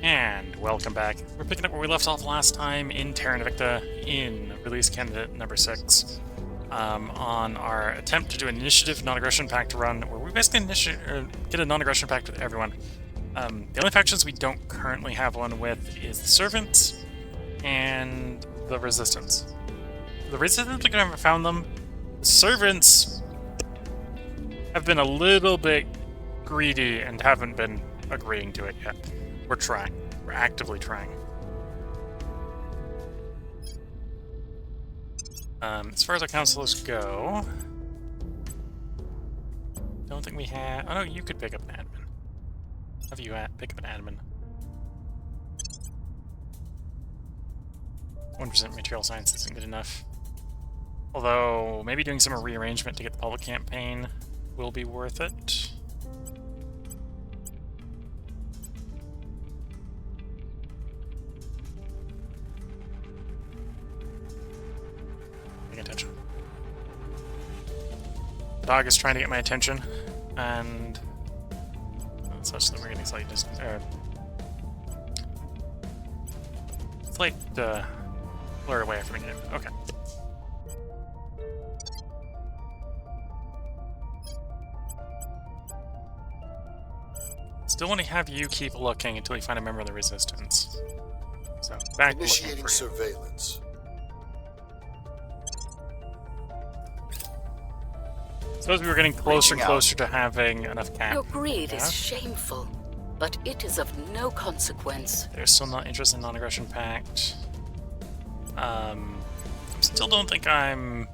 And welcome back. We're picking up where we left off last time in Terra Invicta in release candidate number 6 on our attempt to do an initiative non-aggression pact run where we basically get a non-aggression pact with everyone. The only factions we don't currently have one with is the Servants and the Resistance. The Resistance, we haven't found them. The Servants have been a little bit greedy and haven't been agreeing to it yet. We're trying. We're actively trying. As far as our counselors go, don't think we have... Oh no, you could pick up an admin. Have you pick up an admin. 1% material science isn't good enough. Although, maybe doing some rearrangement to get the public campaign will be worth it. Attention. The dog is trying to get my attention, and such that we're getting slight lured away from it. Okay. Still want to have you keep looking until you find a member of the Resistance. So back initiating surveillance. Suppose we were getting closer and closer to having enough cap. Your greed is shameful, but it is of no consequence. They're still not interested in non-aggression pact. Still don't think I'm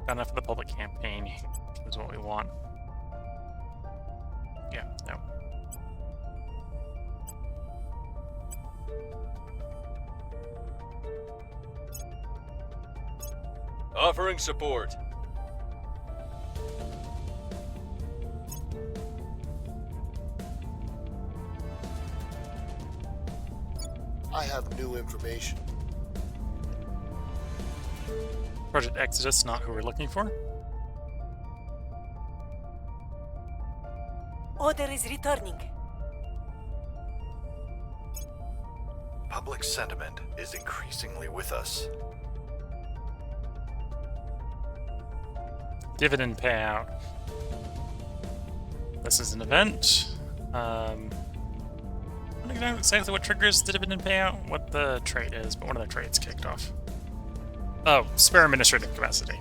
got enough of the public campaign, which is what we want. Yeah, no. Offering support. I have new information. Project Exodus, not who we're looking for. Order is returning. Public sentiment is increasingly with us. Dividend payout. This is an event. I don't know exactly what triggers the dividend payout, what the trait is, but one of the traits kicked off. Oh, spare administrative capacity.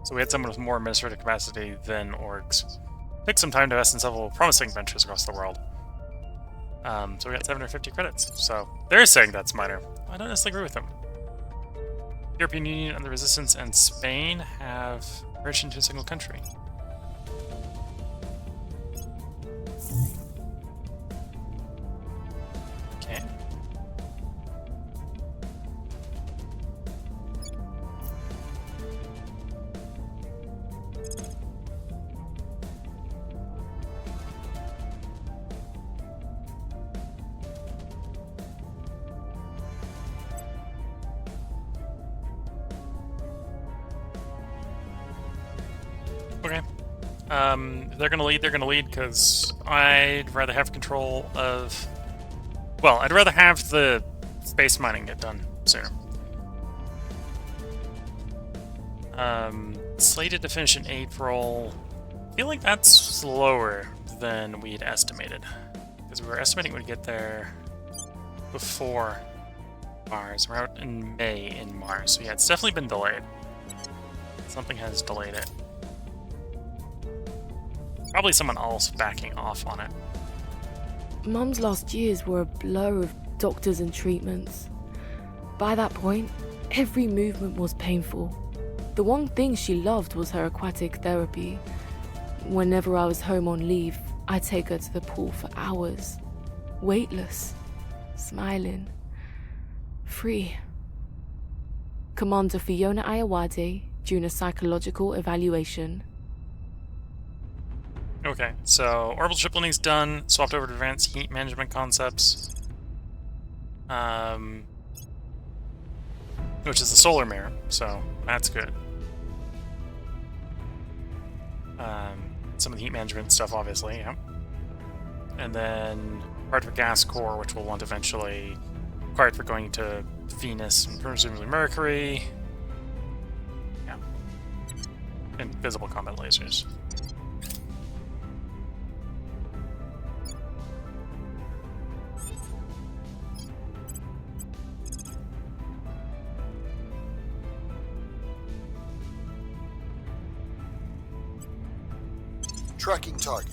So we had someone with more administrative capacity than orgs. Took some time to invest in several promising ventures across the world. So we got 750 credits. So they're saying that's minor. I don't necessarily agree with them. The European Union and the Resistance and Spain have merged into a single country. Okay. Okay. If they're gonna lead because I'd rather have control of... Well, I'd rather have the space mining get done sooner. Slated to finish in April. I feel like that's slower than we'd estimated. Because we were estimating we'd get there before Mars. We're out in May in Mars. So yeah, it's definitely been delayed. Something has delayed it. Probably someone else backing off on it. Mum's last years were a blur of doctors and treatments. By that point, every movement was painful. The one thing she loved was her aquatic therapy. Whenever I was home on leave, I'd take her to the pool for hours. Weightless, smiling, free. Commander Fiona Ayawade, during a psychological evaluation. Okay, so orbital ship landing's done. Swapped over to advanced heat management concepts. Which is the solar mirror, so that's good. Some of the heat management stuff, obviously, yeah. and then required for gas core, which we'll want eventually. Required for going to Venus and presumably Mercury. Yeah. And visible combat lasers. Tracking target.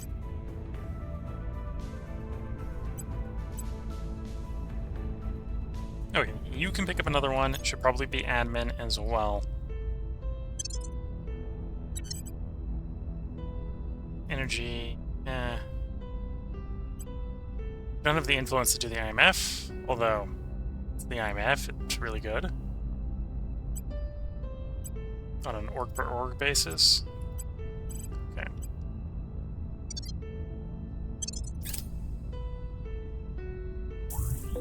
Okay, you can pick up another one. It should probably be admin as well. Energy, don't have the influence to do the IMF, although it's the IMF, it's really good. On an org per org basis. Okay.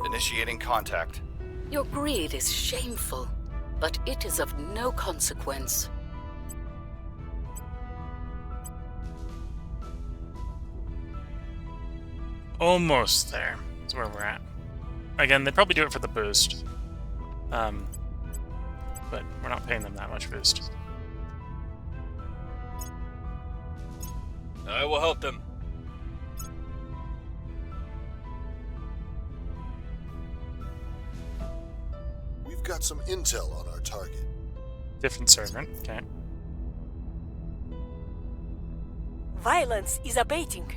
Initiating contact. Your greed is shameful, but it is of no consequence. Almost there. That's where we're at. Again, they probably do it for the boost. But we're not paying them that much boost. I will help them. We've got some intel on our target. Different servant, okay. Violence is abating.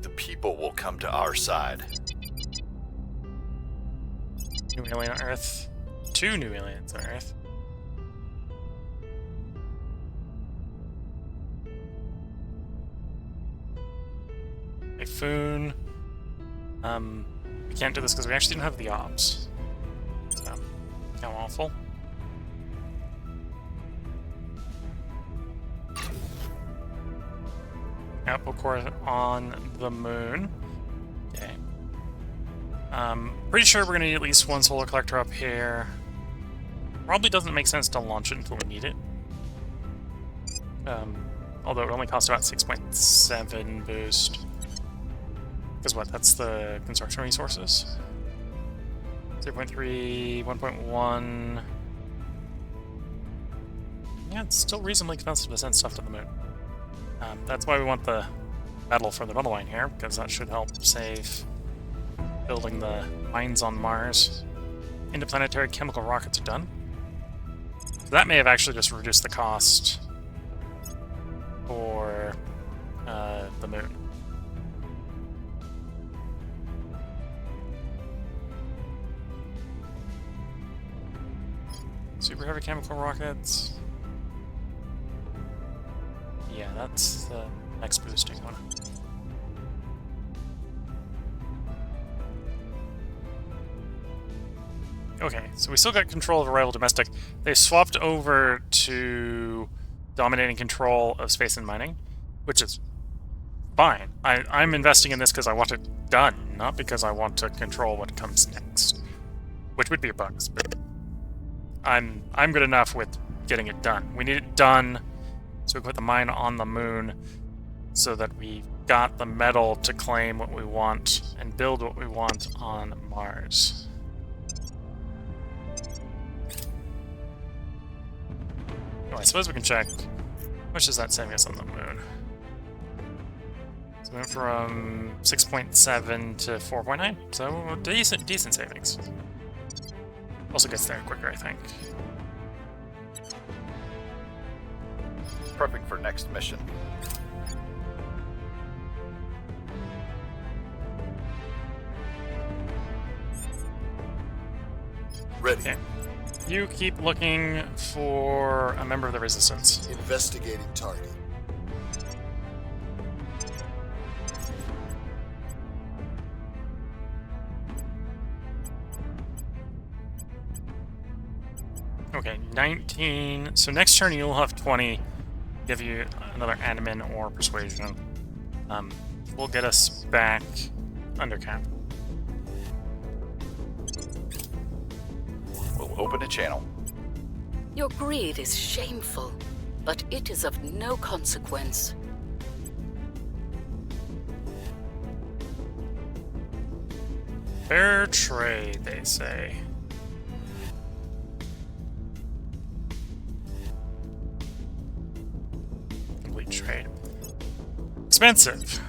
The people will come to our side. New alien on Earth. 2 new aliens on Earth. Typhoon. We can't do this because we actually don't have the ops. So, how awful. Apple core on the moon. Okay. Pretty sure we're gonna need at least one solar collector up here. Probably doesn't make sense to launch it until we need it. Although it only costs about 6.7 boost. Because what? That's the construction resources. 0.3, 1.1. Yeah, it's still reasonably expensive to send stuff to the moon. That's why we want the metal from the metal line here, because that should help save building the mines on Mars. Interplanetary chemical rockets are done. So that may have actually just reduced the cost for the moon. Super heavy chemical rockets. Yeah, that's the next boosting one. Okay, so we still got control of Arrival Domestic. They swapped over to dominating control of space and mining, which is fine. I'm investing in this because I want it done, not because I want to control what comes next. Which would be a bonus, but I'm good enough with getting it done. We need it done, so we put the mine on the moon so that we got the metal to claim what we want and build what we want on Mars. Oh, I suppose we can check. How much is that saving us on the moon? So we went from 6.7 to 4.9, so decent savings. Also gets there quicker, I think. Prepping for next mission. Ready. Okay. You keep looking for a member of the Resistance. Investigating target. Okay, 19. So next turn you'll have 20. Give you another admin or persuasion. Will get us back under cap. We'll open a channel. Your greed is shameful, but it is of no consequence. Fair trade, they say. Complete trade. Expensive.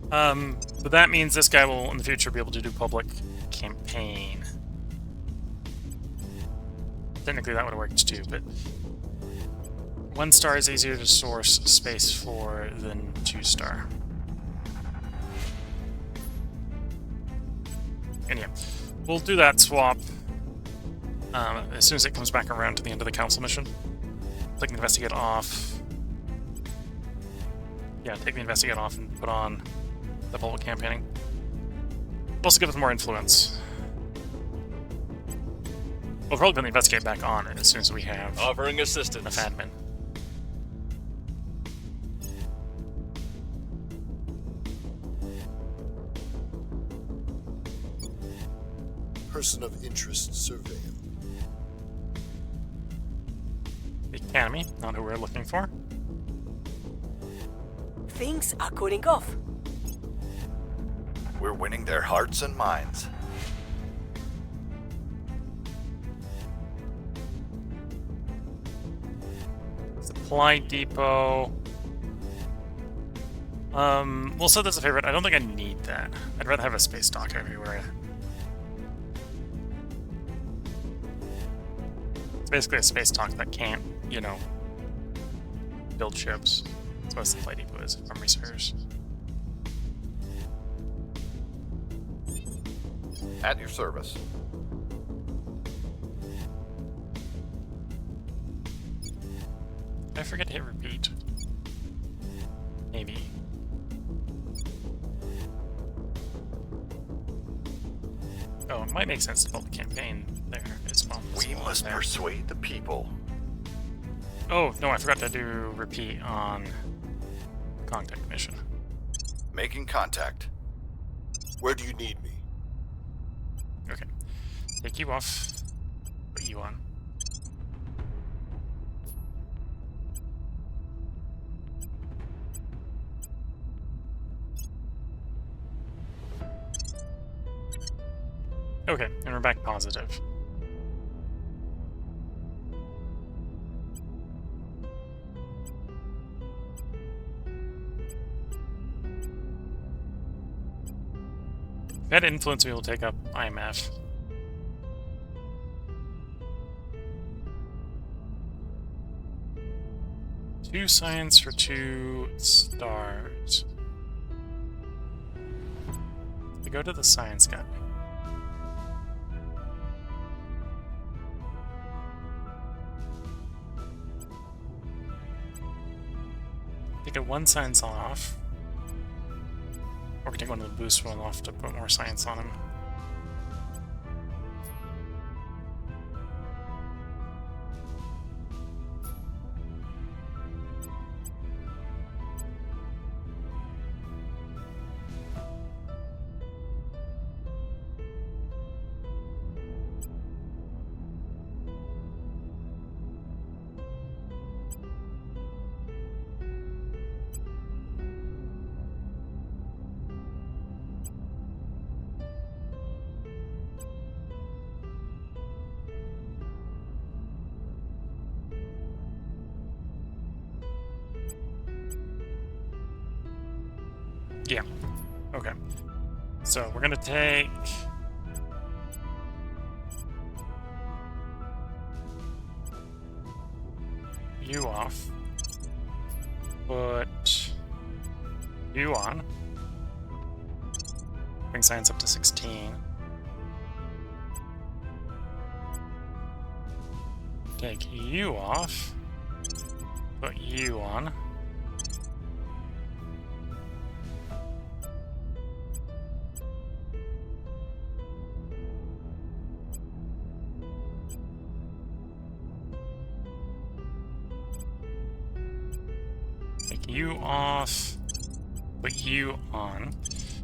But that means this guy will, in the future, be able to do public campaign. Technically, that would have worked too, but 1 star is easier to source space for than 2 star. And yeah, we'll do that swap as soon as it comes back around to the end of the council mission. Take the investigate off. Yeah, take the investigate off and put on the public campaigning. Also give us more influence. We'll probably put the investigate back on as soon as we have Offering enough assistance. admin. Person of interest surveilled. The Academy, not who we're looking for. Things are cooling off. We're winning their hearts and minds. Supply depot. We'll set this a favorite. I don't think I need that. I'd rather have a space dock everywhere. It's basically a space dock that can't, you know, build ships. That's what the supply depot is, if memory serves. At your service. Did I forget to hit repeat? Maybe. Oh, it might make sense to build a campaign there as well. We must persuade the people. Oh, no, I forgot to do repeat on contact mission. Making contact. Where do you need me? Okay. Take you off. Put you on. Okay, and we're back positive. That influence we will take up IMF. Two science for 2 stars. We go to the science guy. Take a 1 science off. Or we can take one of the boost one off to put more science on him. Yeah. Okay. So we're gonna take you off. Put you on. Bring science up to 16. Take you off. Put you on. Take you off, put you on.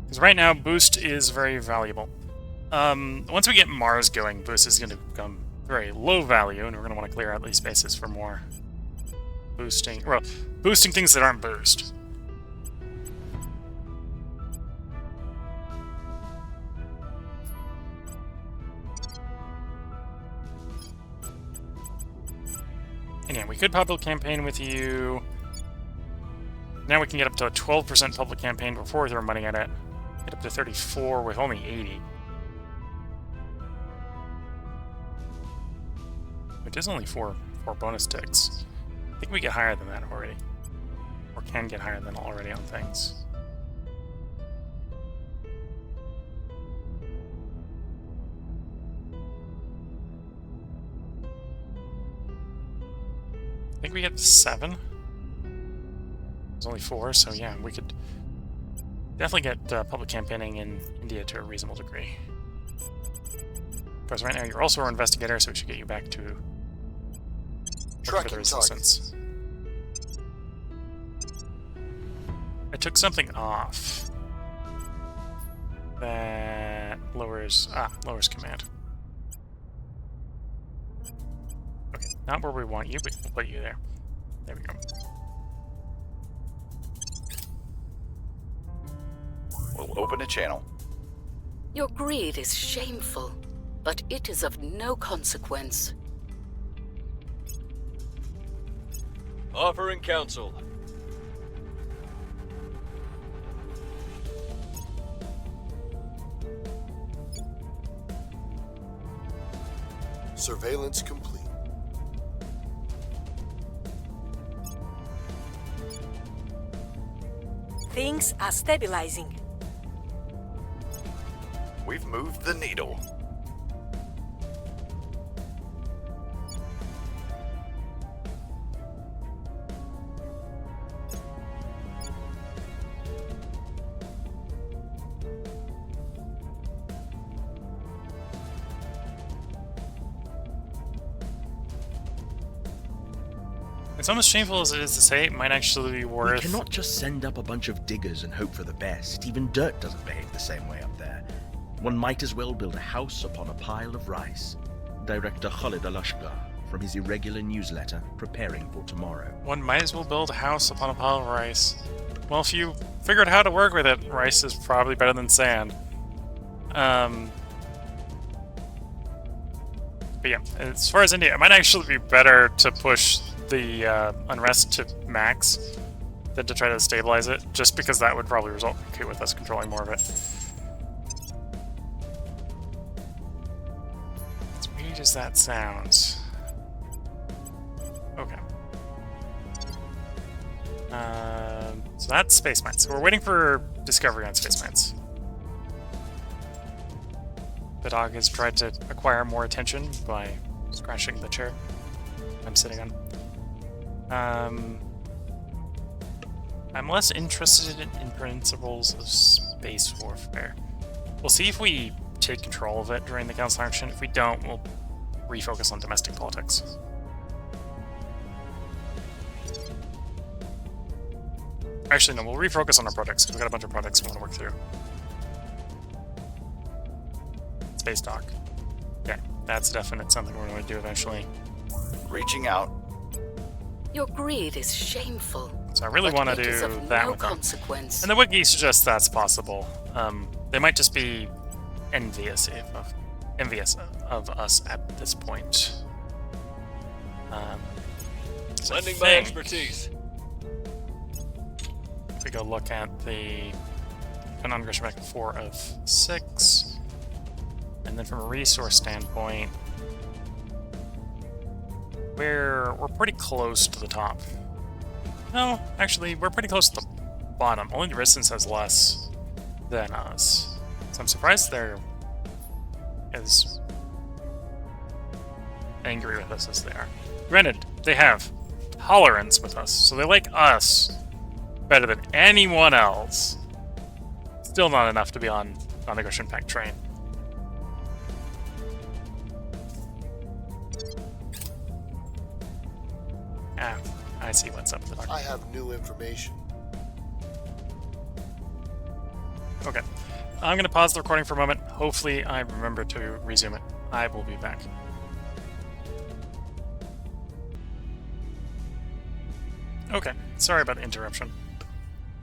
Because right now, boost is very valuable. Once we get Mars going, boost is going to become very low value, and we're going to want to clear out these spaces for more boosting. Well, boosting things that aren't boost. And yeah, we could public campaign with you. Now we can get up to a 12% public campaign before we throw money at it. Get up to 34 with only 80. Which is only four bonus ticks. I think we get higher than that already. Or can get higher than already on things. I think we get 7. There's only 4, so yeah, we could definitely get public campaigning in India to a reasonable degree. Because right now you're also our investigator, so we should get you back to Tracking the resistance. I took something off that lowers command. Okay, not where we want you, but we'll put you there. There we go. We'll open a channel. Your greed is shameful, but it is of no consequence. Offering counsel. Surveillance complete. Things are stabilizing. We've moved the needle. It's almost shameful as it is to say, it might actually be worth... We cannot just send up a bunch of diggers and hope for the best. Even dirt doesn't behave the same way up there. One might as well build a house upon a pile of rice. Director Khalid Alashkar, from his irregular newsletter, Preparing for Tomorrow. One might as well build a house upon a pile of rice. Well, if you figured out how to work with it, rice is probably better than sand. But yeah, as far as India, it might actually be better to push the unrest to max than to try to stabilize it, just because that would probably result with us controlling more of it. As weird as that sounds. Okay. So that's space mines. So we're waiting for discovery on space mines. The dog has tried to acquire more attention by scratching the chair I'm sitting on. I'm less interested in principles of space warfare. We'll see if we take control of it during the council action. If we don't, we'll refocus on domestic politics. Actually, no, we'll refocus on our projects, because we've got a bunch of projects we want to work through. Space dock. Yeah, that's definitely something we're going to do eventually. Reaching out. Your greed is shameful. So I really but want to it is do of that no with them. consequence. And the wiki suggests that's possible. They might just be envious of us at this point. So Lending I my think expertise. if we go look at the non-aggression back 4 of 6, and then from a resource standpoint, we're pretty close to the top. No, actually, we're pretty close to the bottom. Only the Resistance has less than us. So I'm surprised they're as angry with us as they are. Granted, they have tolerance with us, so they like us better than anyone else. Still not enough to be on non-aggression pact train. Ah, I see what's up with the doc. I have new information. Okay. I'm going to pause the recording for a moment. Hopefully I remember to resume it. I will be back. Okay. Sorry about the interruption.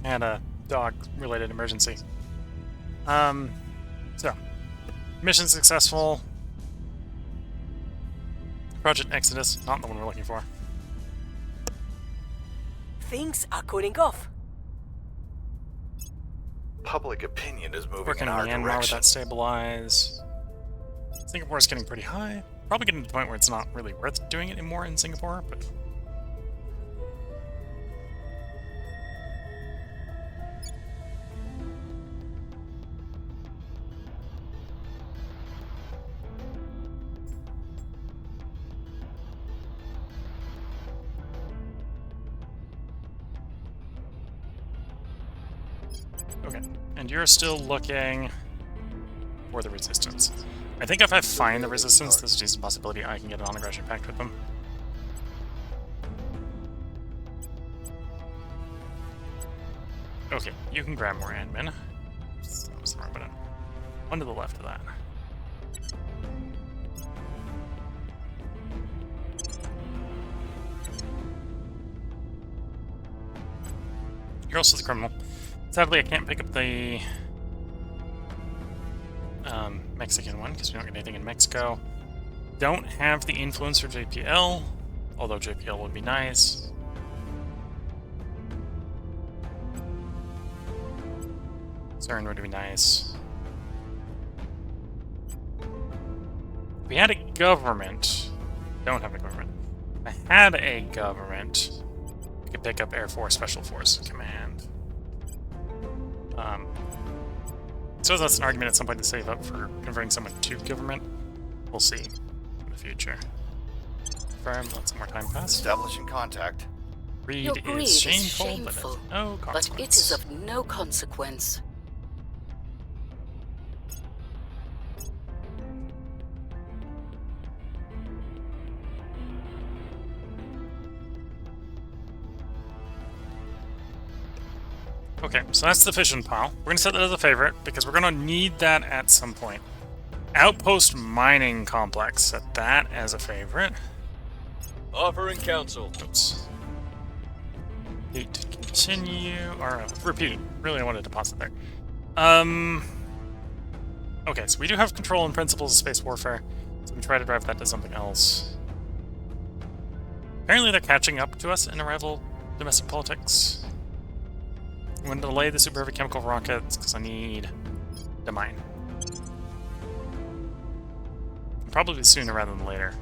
And a dog-related emergency. So. Mission successful. Project Exodus. Not the one we're looking for. Things are cooling off. Public opinion is moving Working in our Myanmar with direction. that stabilize. Singapore's getting pretty high. Probably getting to the point where it's not really worth doing it anymore in Singapore, but... Okay, and you're still looking for the resistance. I think if I find the resistance, there's a decent possibility I can get an non-aggression pact with them. Okay, you can grab more admin. That was the wrong button. One to the left of that. You're also the criminal. Sadly, I can't pick up the Mexican one because we don't get anything in Mexico. Don't have the influence for JPL, although JPL would be nice. CERN would be nice. If we had a government, don't have a government. If I had a government, we could pick up Air Force Special Forces Command. So that's an argument at some point to save up for converting someone to government. We'll see in the future. Confirm, let some more time pass. Establishing contact. Greed Your greed is is shameful, shameful, but no but consequence. it is of no consequence. Okay, so that's the fission pile. We're going to set that as a favorite, because we're going to need that at some point. Outpost mining complex. Set that as a favorite. Offering counsel. Oops. Repeat to continue, or repeat. Really, I wanted to pause it there. Okay, so we do have control and principles of space warfare, so we try to drive that to something else. Apparently they're catching up to us in arrival domestic politics. I'm going to delay the super heavy chemical rockets because I need to mine. Probably sooner rather than later.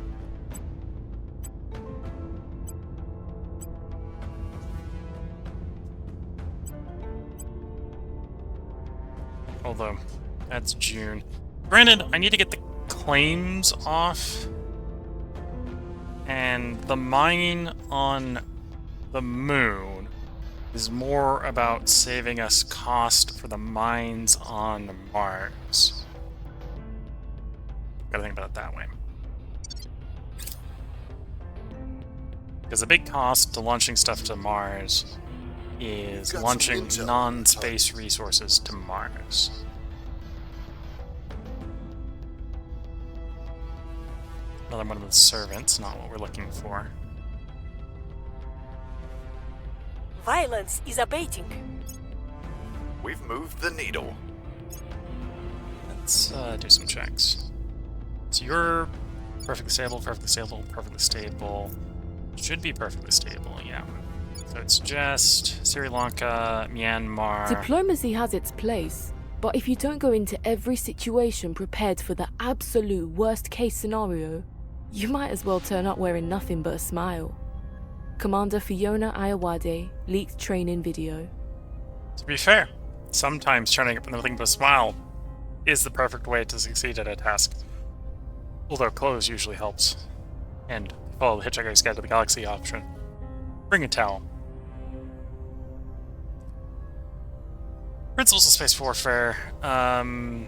Although, that's June. Granted, I need to get the claims off. And the mining on the moon is more about saving us cost for the mines on Mars. Gotta think about it that way. Because the big cost to launching stuff to Mars is Got some launching intel on non-space resources to Mars. Another one of the servants, not what we're looking for. Violence is abating. We've moved the needle. Let's do some checks. So you're perfectly stable, perfectly stable, perfectly stable. Should be perfectly stable, yeah. So it's just Sri Lanka, Myanmar. Diplomacy has its place, but if you don't go into every situation prepared for the absolute worst case scenario, you might as well turn up wearing nothing but a smile. Commander Fiona Ayawade leaked training video. To be fair, sometimes turning up with nothing but a smile is the perfect way to succeed at a task. Although clothes usually helps. And follow the Hitchhiker's Guide to the Galaxy option. Bring a towel. Principles of Space Warfare. Oh, and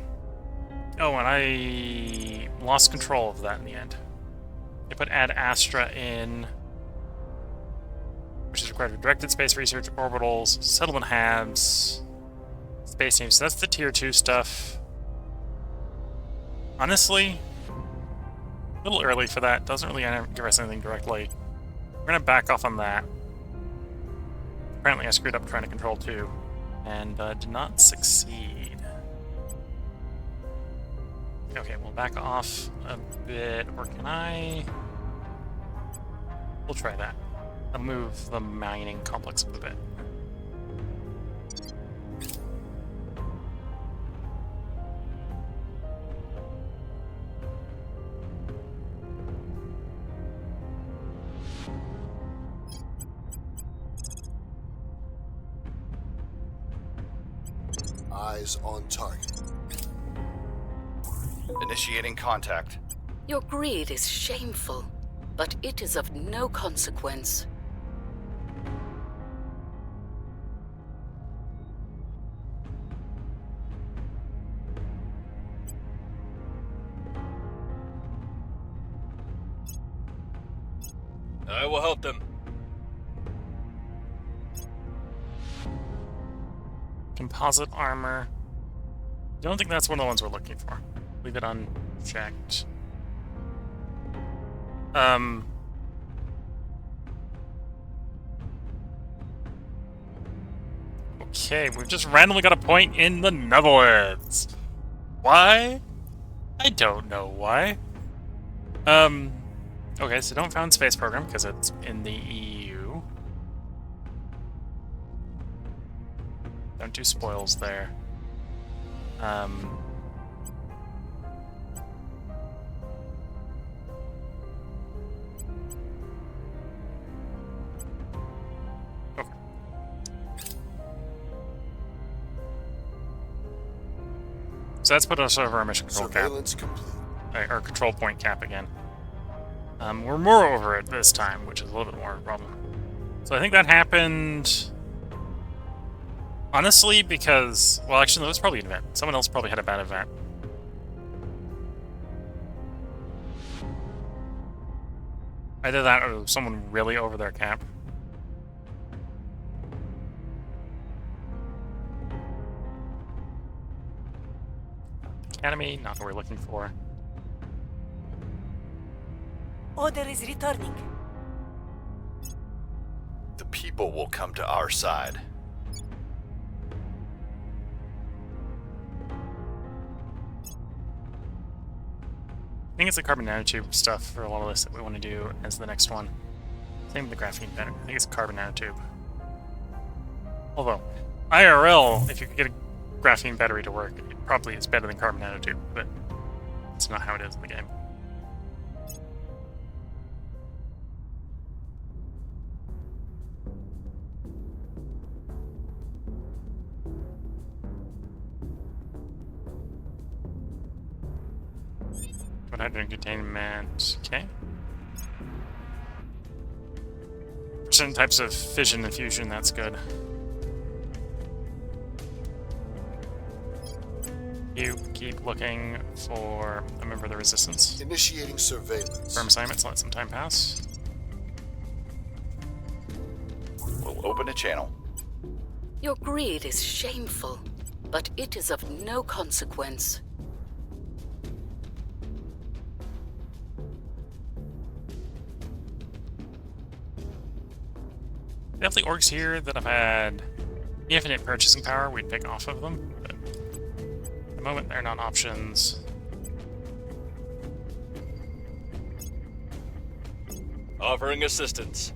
I lost control of that in the end. I put Ad Astra in, which is required for directed space research, orbitals, settlement halves, space names. So that's the tier 2 stuff. Honestly, a little early for that. Doesn't really give us anything directly. We're gonna back off on that. Apparently I screwed up trying to control 2, and did not succeed. Okay, we'll back off a bit, or can I? We'll try that. I'll move the mining complex up a bit. Eyes on target. Initiating contact. Your greed is shameful, but it is of no consequence. I will help them. Composite armor. Don't think that's one of the ones we're looking for. Leave it unchecked. Okay, we've just randomly got a point in the Netherlands. Why? I don't know why. Okay, so don't found space program because it's in the EU. Don't do spoils there. Okay. So that's put us over our mission control cap. Surveillance complete. Our control point cap again. We're more over it this time, which is a little bit more of a problem. So I think that happened... Honestly, because... Well, actually, that was probably an event. Someone else probably had a bad event. Either that or someone really over their cap. Academy, not what we're looking for. Order is returning. The people will come to our side. I think it's the carbon nanotube stuff for a lot of this that we want to do as the next one. Same with the graphene battery. I think it's carbon nanotube. Although, IRL, if you could get a graphene battery to work, it probably is better than carbon nanotube, but it's not how it is in the game. Hydrogen containment, okay. For certain types of fission and fusion, that's good. You keep looking for a member of the Resistance. Initiating surveillance. Firm assignments, let some time pass. We'll open a channel. Your greed is shameful, but it is of no consequence. Definitely orcs here that have had infinite purchasing power, we'd pick off of them, but at the moment they're not options. Offering assistance.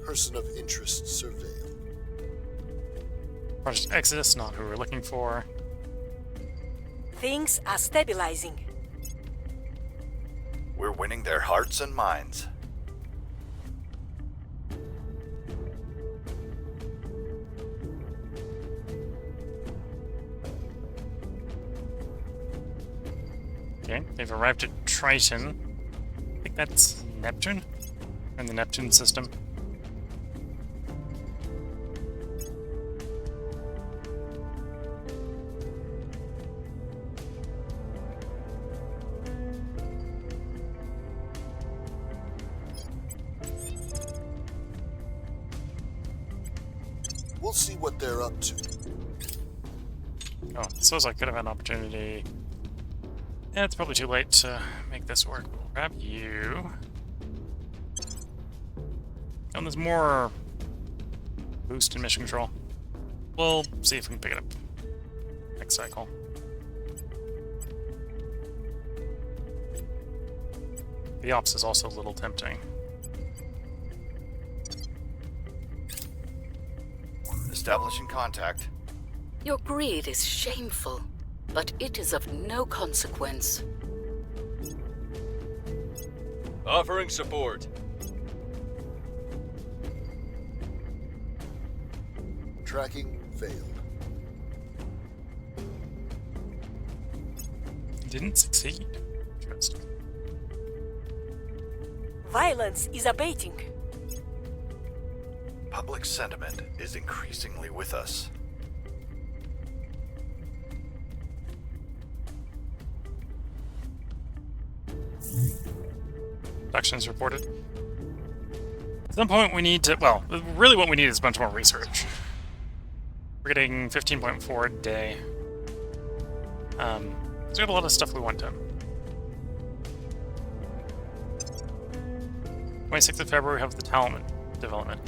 Person of interest surveilled. Project Exodus, not who we're looking for. Things are stabilizing. We're winning their hearts and minds. Okay, they've arrived at Triton. I think that's Neptune? In the Neptune system. We'll see what they're up to. Oh, suppose I could have had an opportunity. Yeah, it's probably too late to make this work. We'll grab you. And there's more boost in mission control. We'll see if we can pick it up next cycle. The ops is also a little tempting. Establishing contact. Your greed is shameful, but it is of no consequence. Offering support. Tracking failed. Didn't succeed. Interesting. Violence is abating. Public sentiment is increasingly with us. Productions reported. At some point we need to, well, really what we need is a bunch more research. We're getting 15.4 a day. So we have a lot of stuff we want done. 26th of February we have the talent development.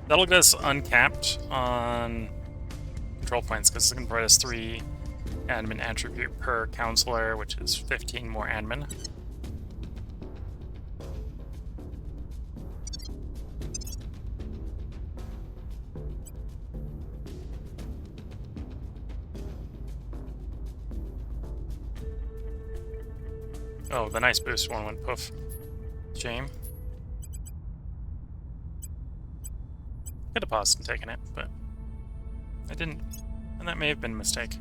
That'll get us uncapped on control points because it's going to provide us 3 admin attribute per counselor, which is 15 more admin. Oh, the nice boost one went poof. Shame. Could have paused and taken it, but I didn't. And that may have been a mistake.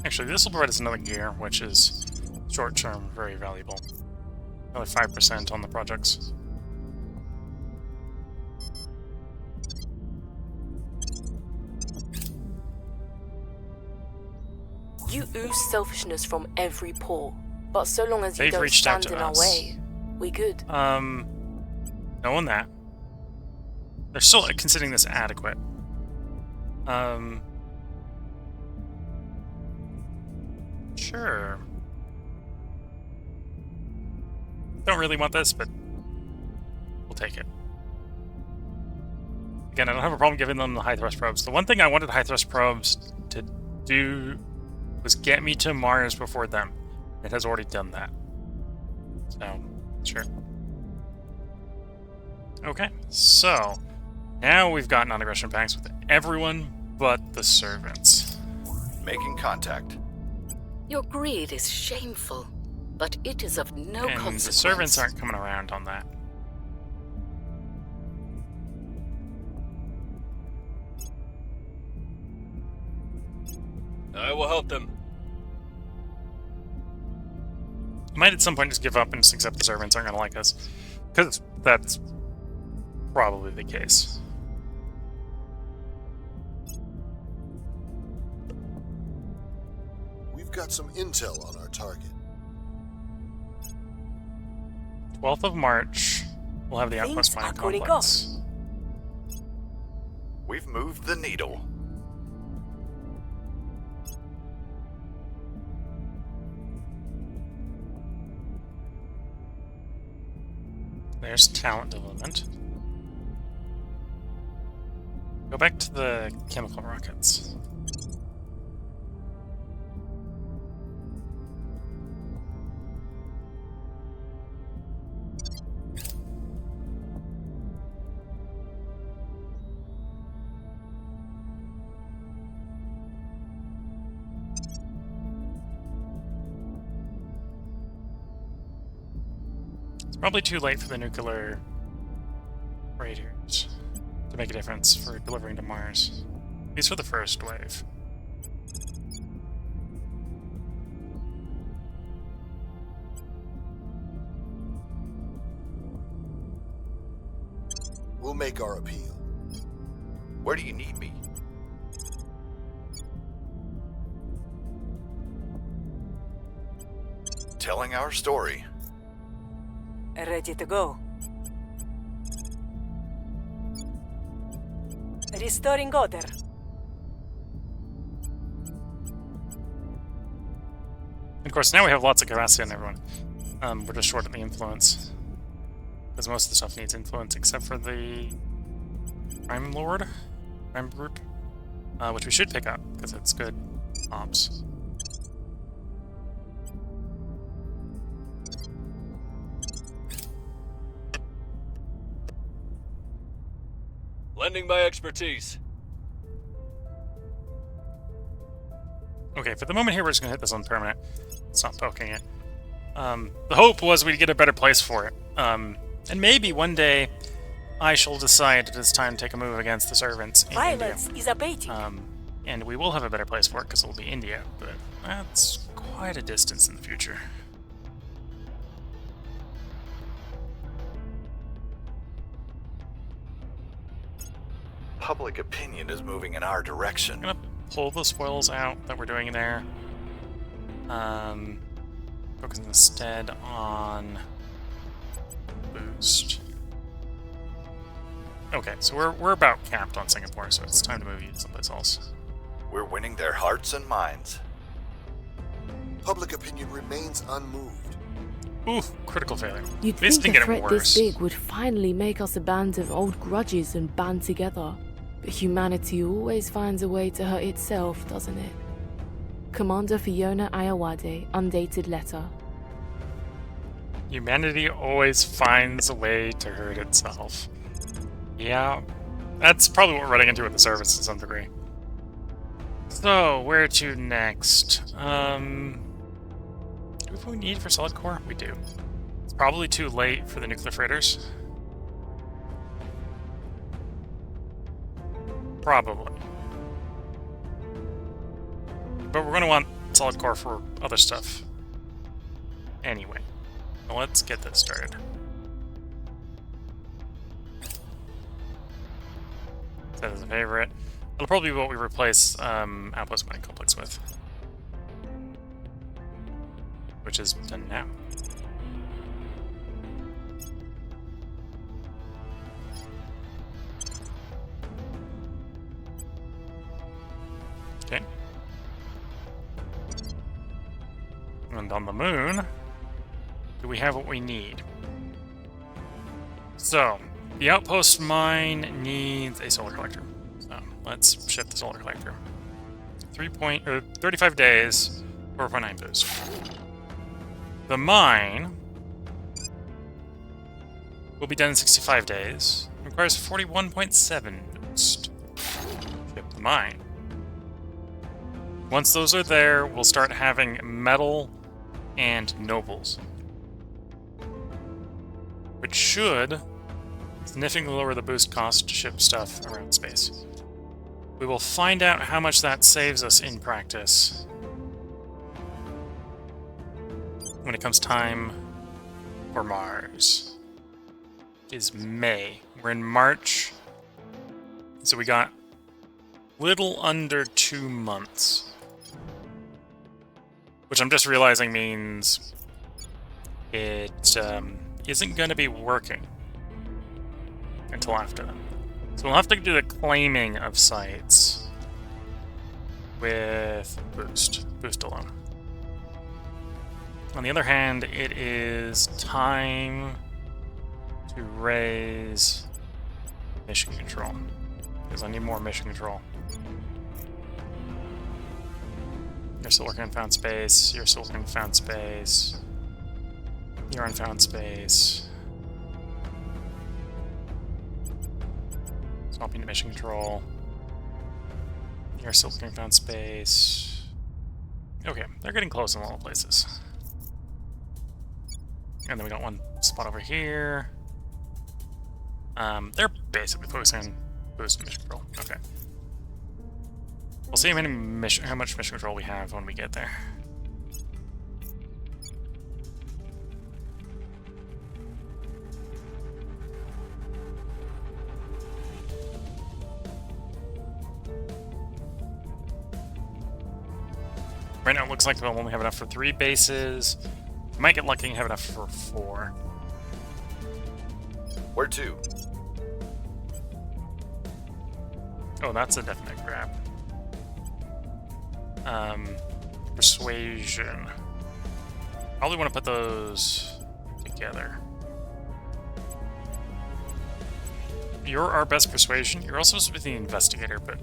Actually, this will provide us another gear, which is short-term very valuable. Another 5% on the projects. You ooze selfishness from every pore, but so long as you They've don't reached out stand to in our us. way, we good. Knowing that. They're still considering this adequate. Sure. Don't really want this, but we'll take it. Again, I don't have a problem giving them the high thrust probes. The one thing I wanted high thrust probes to do was get me to Mars before them. It has already done that. So, sure. Okay, so now we've got non-aggression pacts with everyone but the servants. Making contact. Your greed is shameful, but it is of no And consequence. the servants aren't coming around on that. I will help them. I might at some point just give up and just accept the servants aren't going to like us. Because that's probably the case. We've got some intel on our target. 12th of March, we'll have the Outpost Things Mining are going Complex. We've moved the needle. There's talent development. Go back to the chemical rockets. Probably too late for the nuclear raiders to make a difference for delivering to Mars. At least for the first wave. We'll make our appeal. Where do you need me? Telling our story. Ready to go. Restoring order. Of course, now we have lots of capacity on everyone. We're just short of the influence. Because most of the stuff needs influence, except for the Prime Lord, Prime Brute, which we should pick up, because it's good ops. Lending my expertise. Okay, for the moment here, we're just going to hit this on permanent. Stop poking it. The hope was we'd get a better place for it. And maybe one day I shall decide it is time to take a move against the servants in Violence India. is abating. And we will have a better place for it because it'll be India, but that's quite a distance in the future. Public opinion is moving in our direction. I'm gonna pull the spoils out that we're doing there. Focus instead on boost. Okay, so we're about capped on Singapore, so it's time to move you to someplace else. We're winning their hearts and minds. Public opinion remains unmoved. Oof, critical failure. You'd This think thing a getting threat worse. this big would finally make us abandon old grudges and band together. But humanity always finds a way to hurt itself, doesn't it? Commander Fiona Ayawade, undated letter. Humanity always finds a way to hurt itself. Yeah, that's probably what we're running into with the service to some degree. So, where to next? Do we have what we need for solid core? We do. It's probably too late for the nuclear freighters. Probably. But we're going to want solid core for other stuff. Anyway, let's get this started. That is a favorite. It'll probably be what we replace Outpost Mining Complex with. Which is done now. Okay. And on the moon, do we have what we need? So, the outpost mine needs a solar collector. So, let's ship the solar collector. 35 days, 4.9 boost. The mine will be done in 65 days. Requires 41.7 boost. Ship the mine. Once those are there, we'll start having metal and nobles, which should significantly lower the boost cost to ship stuff around space. We will find out how much that saves us in practice when it comes time for Mars. It is May. We're in March, so we got little under 2 months. Which I'm just realizing means it isn't going to be working until after that. So we'll have to do the claiming of sites with boost alone. On the other hand, it is time to raise mission control, because I need more mission control. You're still working on found space, you're still working on found space, you're on found space. Swapping to mission control. You're still working on found space. Okay, they're getting close in a lot of places. And then we got one spot over here. They're basically focusing on boost and mission control. Okay. We'll see how much mission control we have when we get there. Right now it looks like we'll only have enough for 3 bases. We might get lucky and have enough for 4. Where to? Oh, that's a definite grab. Persuasion. Probably want to put those together. You're our best persuasion. You're also supposed to be the investigator, but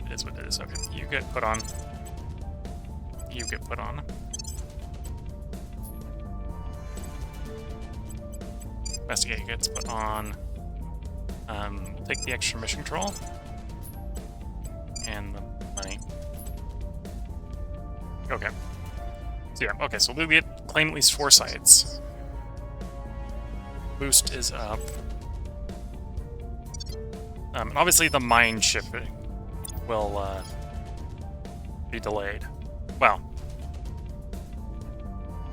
it is what it is. Okay, you get put on. You get put on. Investigator gets put on. Take the extra mission control. And the money. Okay. So yeah, okay, so we'll claim at least 4 sites. Boost is up. And obviously the mine shipping will be delayed. Well,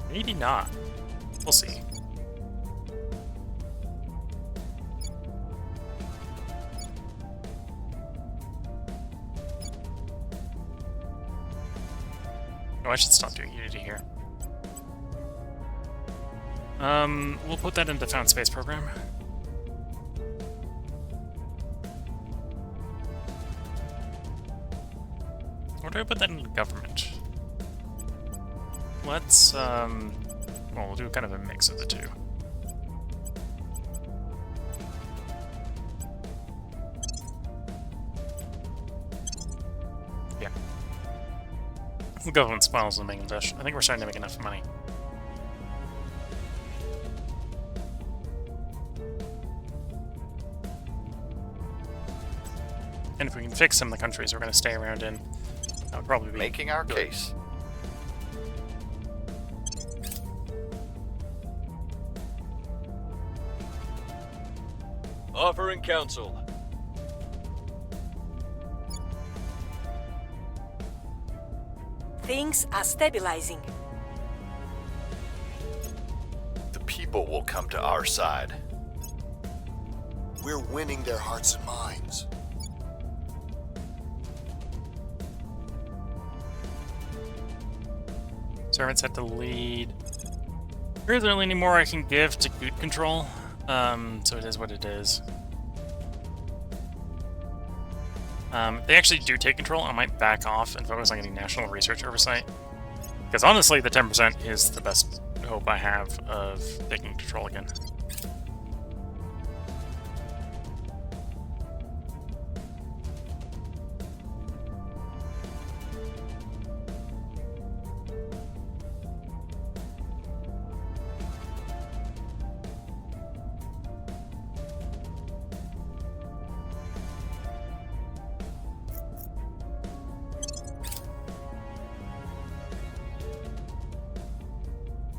maybe not. We'll see. Oh, I should stop doing Unity here. We'll put that into Found Space program. Or do I put that in government? Let's, well, we'll do kind of a mix of the two. Yeah. Government smiles in Bangladesh. I think we're starting to make enough money. And if we can fix some of the countries we're going to stay around in, that would probably be Making our good. case. Offering counsel. Things are stabilizing. The people will come to our side. We're winning their hearts and minds. Servants have to lead. There isn't really any more I can give to good control, so it is what it is. If they actually do take control, I might back off and focus on getting national research oversight. Because honestly, the 10% is the best hope I have of taking control again.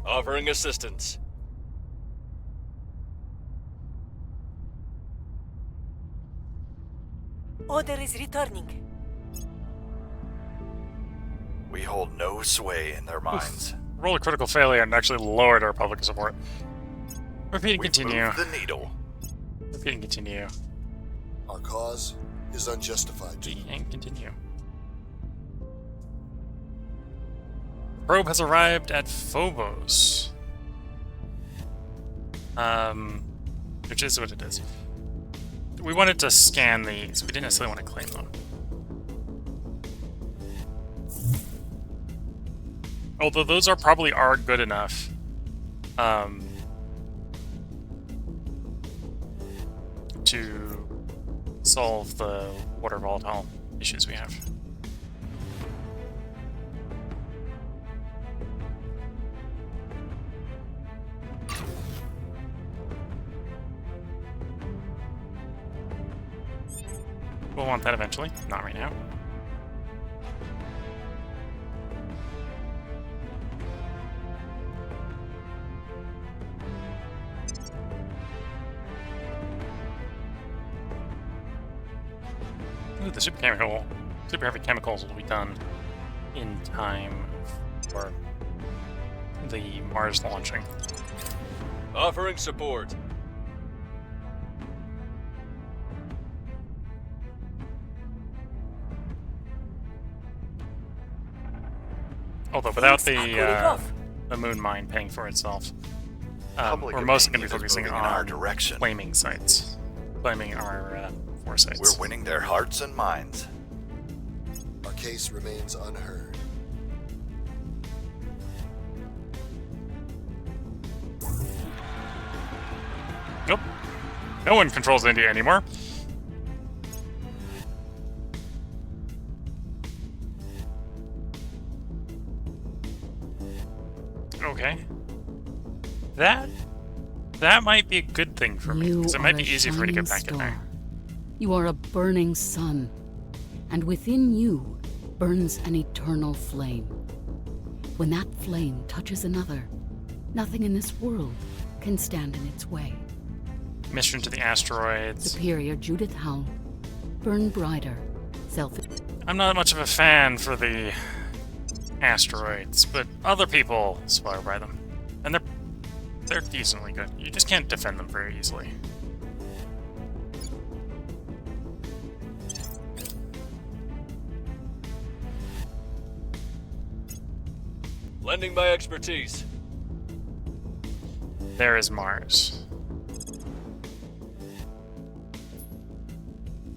Offering assistance. Order is returning. We hold no sway in their minds. Roll a critical failure and actually lowered our public support. Repeat and We've continue. moved the needle. Repeat and continue. Our cause is unjustified. Repeat and continue. Probe has arrived at Phobos. Which is what it is. We wanted to scan these. We didn't necessarily want to claim them. Although those probably are good enough. To solve the water volatile issues we have. We'll want that eventually, not right now. Ooh, the super heavy chemicals will be done in time for the Mars launching. Offering support. Although without Things are cooling off. the moon mine paying for itself, Public we're mostly going to be opinion is focusing moving in our on direction. claiming sites, claiming our 4 sites. We're winning their hearts and minds. Our case remains unheard. Nope. No one controls India anymore. Okay. That might be a good thing for me, because it might be easier for me to get back in there. You are a burning sun, and within you burns an eternal flame. When that flame touches another, nothing in this world can stand in its way. Mission to the asteroids. Superior Judith Howe, burn brighter, I'm not much of a fan for the asteroids, but other people swear by them. And they're decently good. You just can't defend them very easily. Lending my expertise. There is Mars.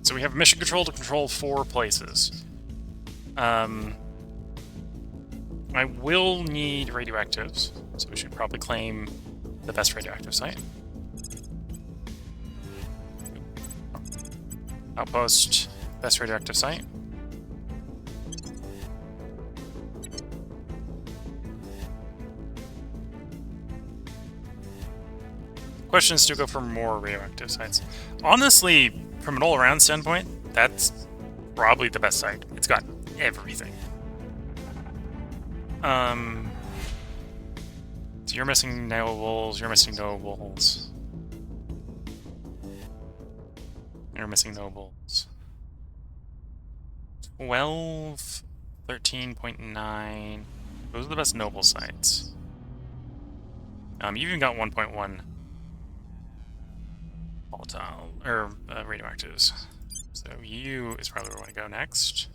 So we have mission control to control 4 places. I will need radioactives, so we should probably claim the best radioactive site. Outpost, best radioactive site. Question is to go for more radioactive sites. Honestly, from an all-around standpoint, that's probably the best site. It's got everything. So you're missing nobles, you're missing nobles. You're missing nobles. 12, 13.9. Those are the best noble sites. You've even got 1.1 volatile, or radioactives. So you is probably where I want to go next.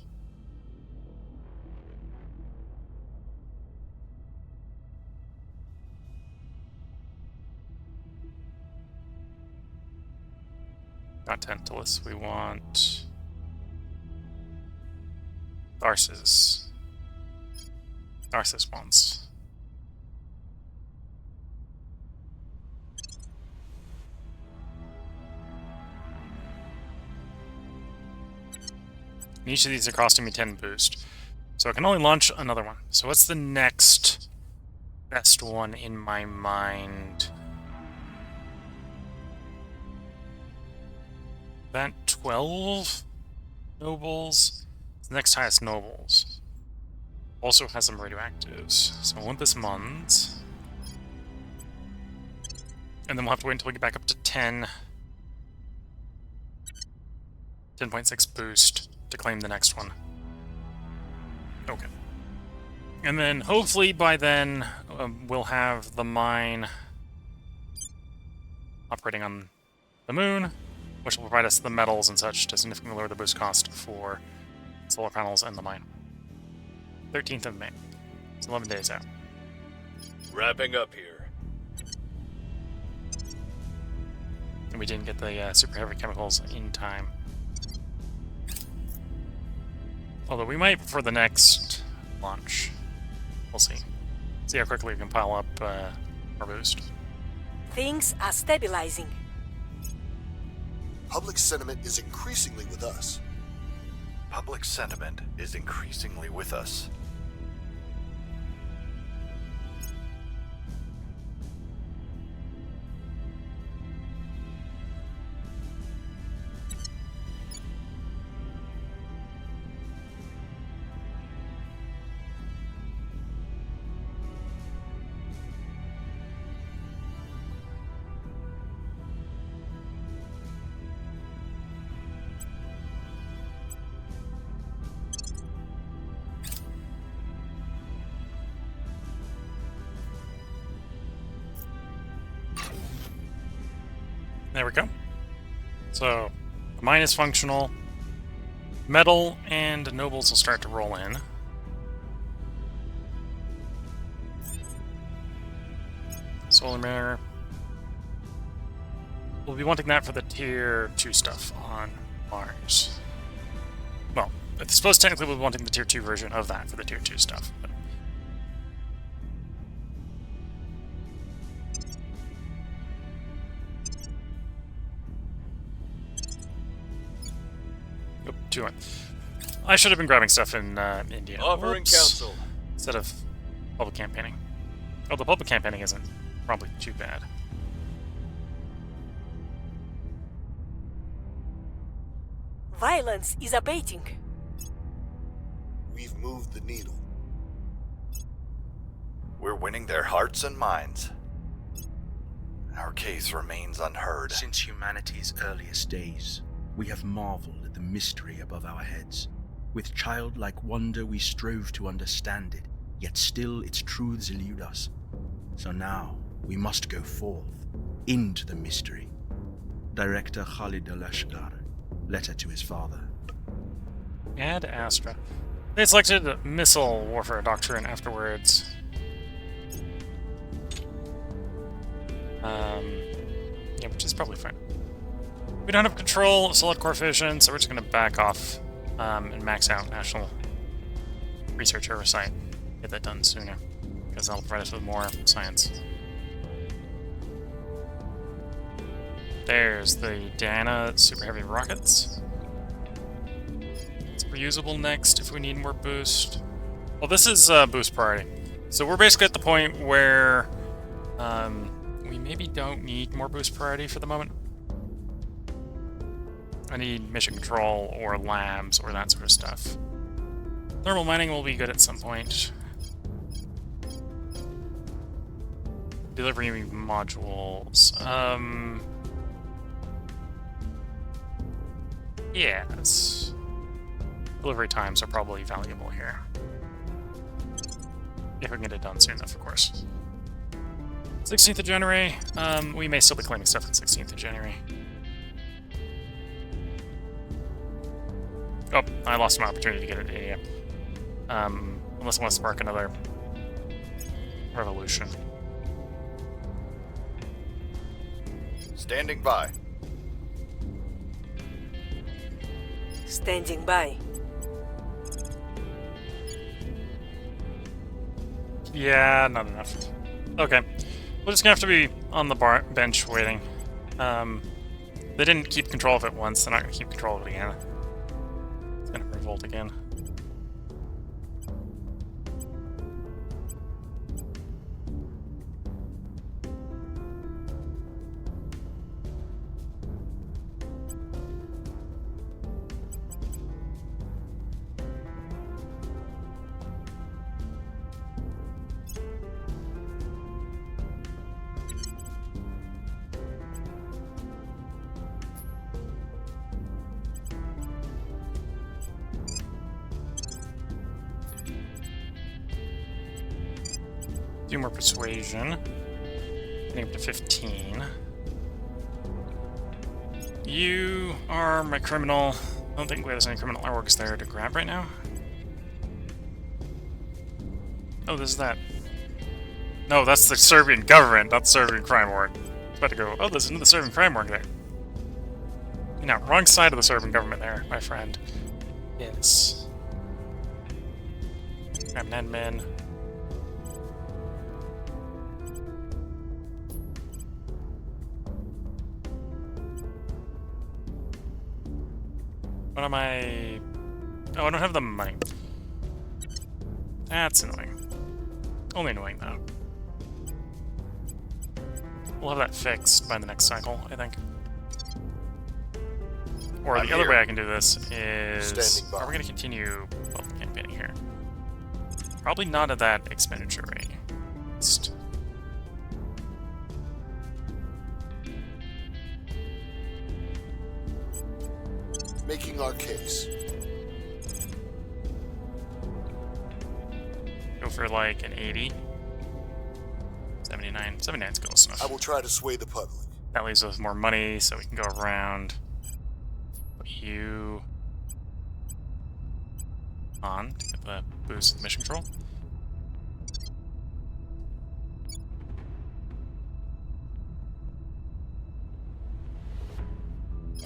Not Tantalus, we want Tharsis. Tharsis wants. And each of these are costing me 10 boost. So I can only launch another one. So what's the next best one in my mind? That 12 nobles. The next highest nobles. Also has some radioactives. So Olympus Mons. And then we'll have to wait until we get back up to 10. 10.6 boost to claim the next one. Okay. And then hopefully by then we'll have the mine operating on the moon, which will provide us the metals and such to significantly lower the boost cost for solar panels and the mine. 13th of May. It's 11 days out. Wrapping up here. And we didn't get the super heavy chemicals in time. Although we might for the next launch. We'll see. See how quickly we can pile up our boost. Things are stabilizing. Public sentiment is increasingly with us. Public sentiment is increasingly with us. There we go. So, the mine is functional. Metal and nobles will start to roll in. Solar mirror. We'll be wanting that for the tier 2 stuff on Mars. Well, I suppose technically we'll be wanting the tier 2 version of that for the tier 2 stuff. But too long. I should have been grabbing stuff in India. Offering Whoops. counsel. Instead of public campaigning. Oh, the public campaigning isn't probably too bad. Violence is abating. We've moved the needle. We're winning their hearts and minds. Our case remains unheard. Since humanity's earliest days, we have marveled at the mystery above our heads. With childlike wonder, we strove to understand it, yet still its truths elude us. So now, we must go forth, into the mystery. Director Khalid al-Ashgar, letter to his father. Ad Astra. They selected Missile Warfare Doctrine afterwards. Yeah, which is probably fine. We don't have control of solid core fission, so we're just going to back off and max out National Research Oversight. Get that done sooner, because that'll provide us with more science. There's the Diana Super Heavy Rockets. It's reusable next if we need more boost. Well, this is boost priority. So we're basically at the point where we maybe don't need more boost priority for the moment. I need mission control or labs or that sort of stuff. Thermal mining will be good at some point. Delivery modules. Yes. Delivery times are probably valuable here. If we can get it done soon enough, of course. 16th of January. We may still be claiming stuff on 16th of January. Oh, I lost my opportunity to get it. Yeah. Unless I want to spark another revolution. Standing by. Standing by. Yeah, not enough. Okay. We're just gonna have to be on the bench waiting. They didn't keep control of it once, they're not gonna keep control of it again. It's gonna revolt again. Do more persuasion. Getting up to 15. You are my criminal. I don't think there's any criminal orgs there to grab right now. Oh, this is that. No, that's the Serbian government, not the Serbian crime org. I was about to go, oh, there's another Serbian crime org there. No, wrong side of the Serbian government there, my friend. Yes. Grab an admin. What am I... Oh, I don't have the money. That's annoying. Only annoying, though. We'll have that fixed by the next cycle, I think. Or the other way I can do this is... Are we going to continue public campaigning here? Probably not at that expenditure rate. Just... Making our case. Go for like an 80. 79. 79's close enough. I will try to sway the public. That leaves us with more money, so we can go around. Put you on to get the boost of mission control.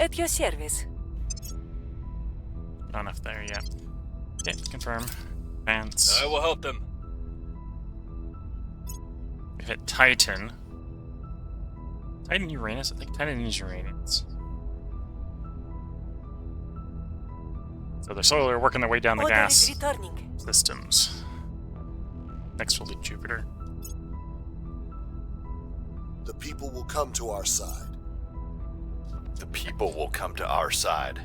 At your service. Not enough there yet. Okay, confirm. Advance. I will help them. We've hit Titan. Titan Uranus? I think Titan is Uranus. So they're slowly working their way down the Order gas is returning. systems. Next will be Jupiter. The people will come to our side. The people will come to our side.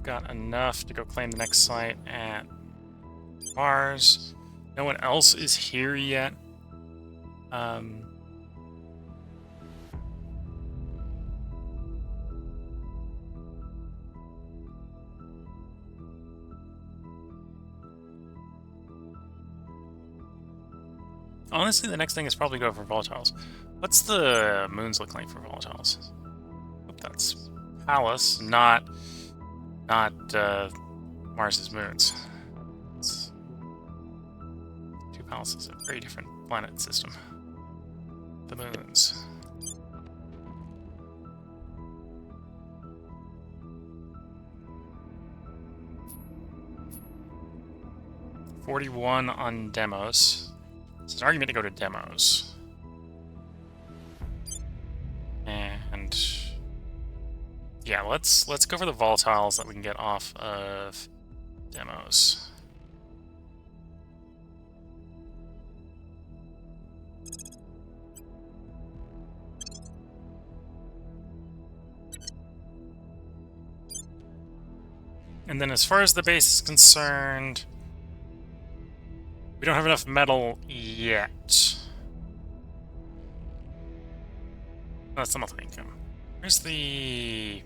Got enough to go claim the next site at Mars. No one else is here yet. Honestly, the next thing is probably go for volatiles. What's the moons look like for volatiles? Oop, that's Pallas, not Mars's moons. It's two Pallas, a very different planet system. The moons. $41 on Demos. It's an argument to go to Demos. And yeah, let's go for the volatiles that we can get off of Demos. And then as far as the base is concerned, we don't have enough metal yet. That's the monthly income. Where's the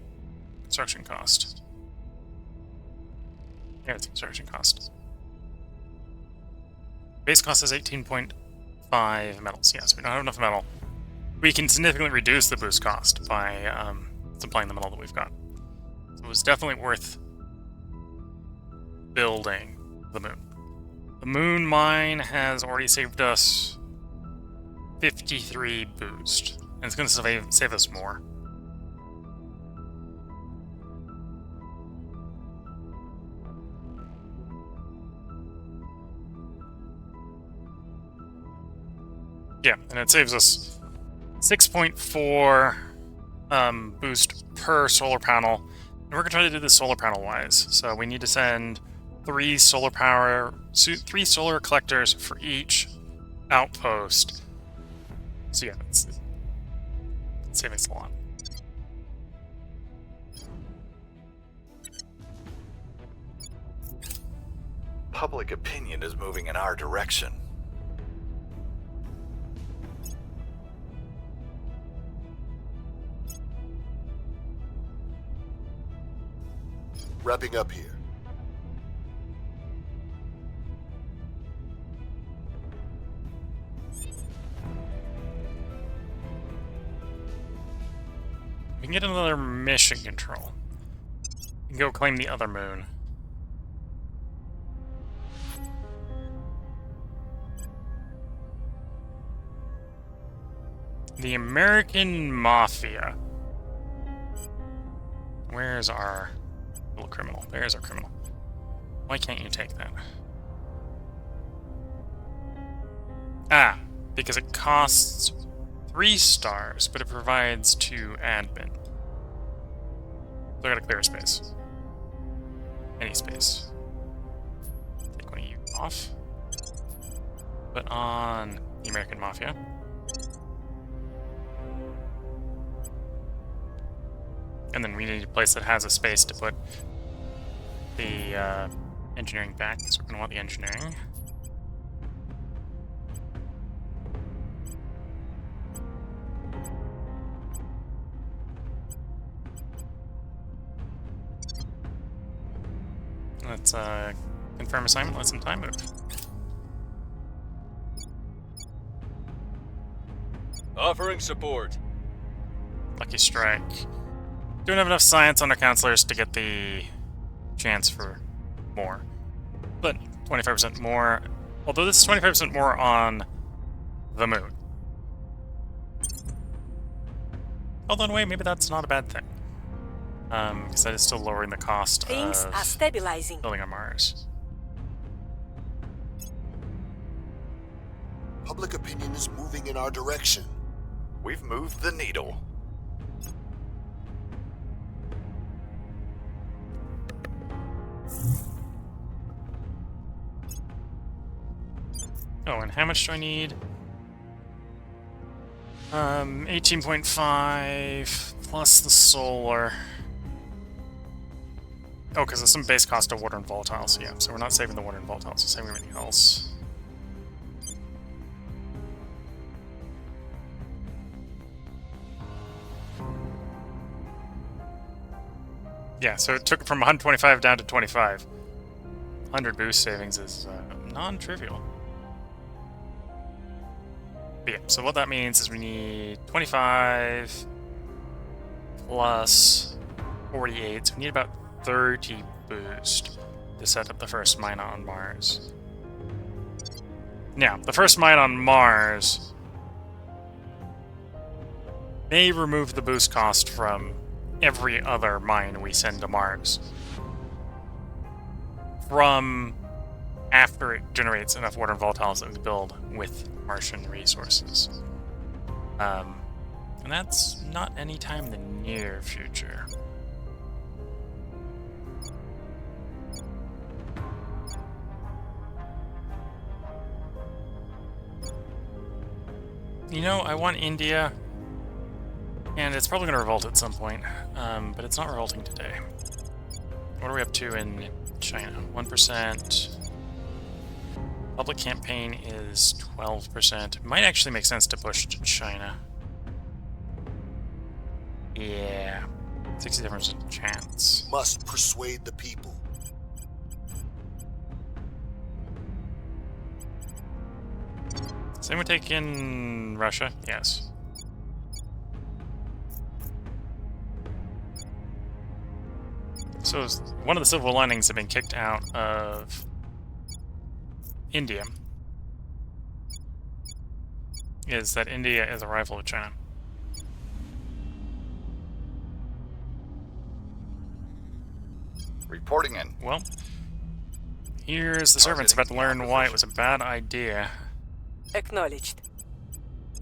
construction cost? Yeah, it's construction cost. Base cost is 18.5 metals. Yes, we don't have enough metal. We can significantly reduce the boost cost by supplying the metal that we've got. So it was definitely worth building the moon. The moon mine has already saved us 53 boost, and it's going to save us more. Yeah, and it saves us 6.4 boost per solar panel. And we're going to try to do this solar panel wise. So we need to send 3 solar collectors for each outpost. So yeah, it's saving us a lot. Public opinion is moving in our direction. Wrapping up here. We can get another mission control. We can go claim the other moon. The American Mafia. Where's our little criminal? There's our criminal. Why can't you take that? Ah, because it costs 3 stars, but it provides 2 admin. So I gotta clear a space. Any space. Take one of you off. Put on the American Mafia. And then we need a place that has a space to put the engineering back, so we're gonna want the engineering. Let's confirm assignment, let some time move. Offering support. Lucky strike. Don't have enough science on our counselors to get the chance for more. But 25% more, although this is 25% more on the moon. Although in a way, maybe that's not a bad thing. Because that is still lowering the cost Things of are stabilizing. building on Mars. Public opinion is moving in our direction. We've moved the needle. Oh, and how much do I need? 18.5 plus the solar. Oh, because there's some base cost of water and volatiles. Yeah, so we're not saving the water and volatiles, we're saving everything else. Yeah, so it took it from 125 down to 25. 100 boost savings is non-trivial. But yeah, so what that means is we need 25 plus 48, so we need about 30 boost to set up the first mine on Mars. Now, the first mine on Mars may remove the boost cost from every other mine we send to Mars from after it generates enough water and volatiles that we build with Martian resources. And that's not anytime in the near future. You know, I want India, and it's probably going to revolt at some point, but it's not revolting today. What are we up to in China? 1%. Public campaign is 12%. It might actually make sense to push to China. Yeah. 67% chance. Must persuade the people. Does anyone take in Russia? Yes. So one of the silver linings have been kicked out of India is that India is a rival of China. Reporting in. Well, here's the servants about to learn why it was a bad idea Acknowledged.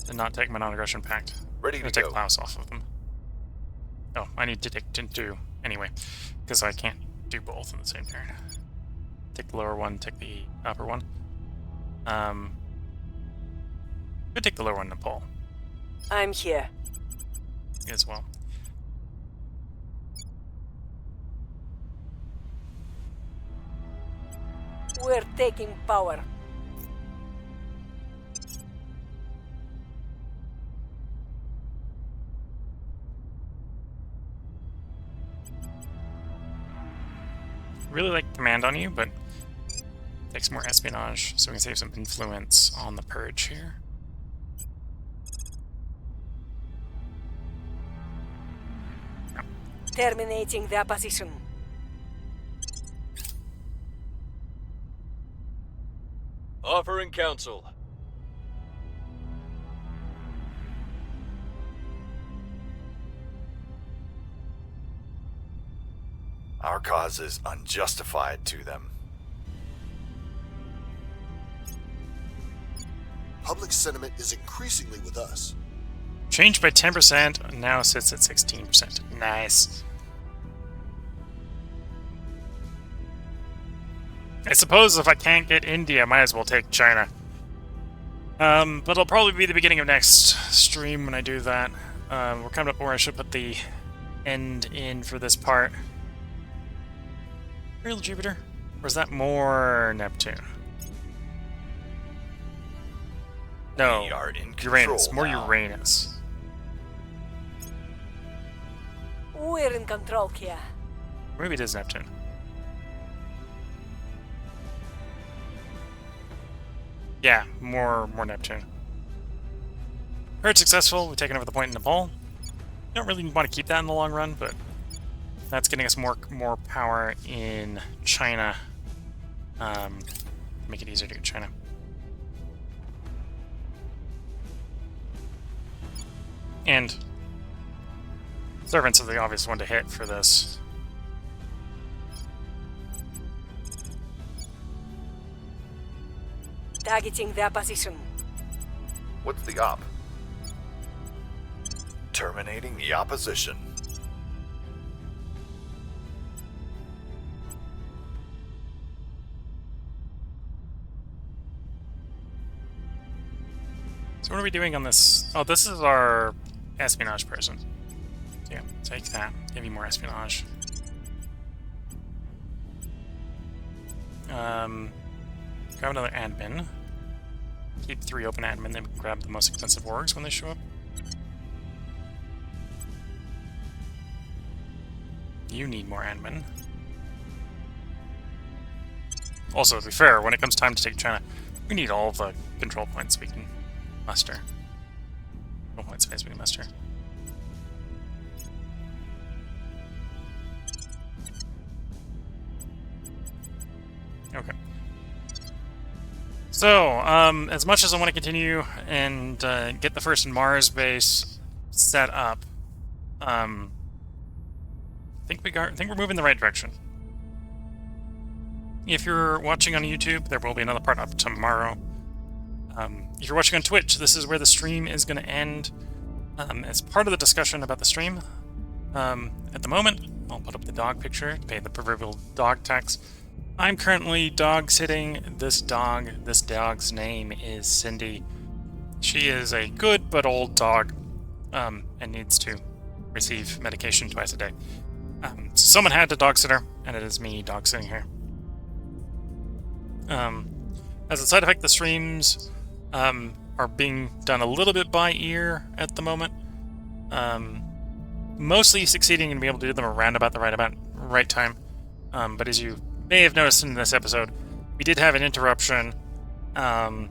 to not take my non-aggression pact. Ready I'm to gonna take go. Klaus off of them. Oh, I need to take two anyway, because I can't do both in the same turn. Take the lower one, take the upper one. Could take the lower one, Nepal I'm here. as well. We're taking power. Really like command on you, but takes more espionage, so we can save some influence on the purge here. Terminating the opposition. Offering counsel. Our cause is unjustified to them. Public sentiment is increasingly with us. Changed by 10%, now sits at 16%. Nice. I suppose if I can't get India, I might as well take China. But it'll probably be the beginning of next stream when I do that. We're coming up where I should put the end in for this part. Real Jupiter? Or is that more Neptune? No, We are in Uranus. control More now. Uranus. We're in control here. Maybe it is Neptune. Yeah, more Neptune. Heard successful. We've taken over the point in Nepal. Don't really want to keep that in the long run, but that's getting us more power in China. Make it easier to get China. And servants are the obvious one to hit for this. Targeting the opposition. What's the op? Terminating the opposition. what are we doing on this? Oh, this is our espionage person. Yeah, take that. Give you more espionage. Grab another admin. Keep 3 open admin, then grab the most expensive orgs when they show up. You need more admin. Also, to be fair, when it comes time to take China, we need all the control points we can muster. Control point space we can muster. Okay. So, as much as I want to continue and get the first Mars base set up, I think we're moving in the right direction. If you're watching on YouTube, there will be another part up tomorrow. If you're watching on Twitch, this is where the stream is going to end. As part of the discussion about the stream, at the moment, I'll put up the dog picture to pay the proverbial dog tax. I'm currently dog sitting this dog. This dog's name is Cindy. She is a good but old dog, and needs to receive medication twice a day. So someone had to dog sit her, and it is me dog sitting her. As a side effect, the streams are being done a little bit by ear at the moment. Mostly succeeding in being able to do them around about the right time. But as you may have noticed in this episode, we did have an interruption because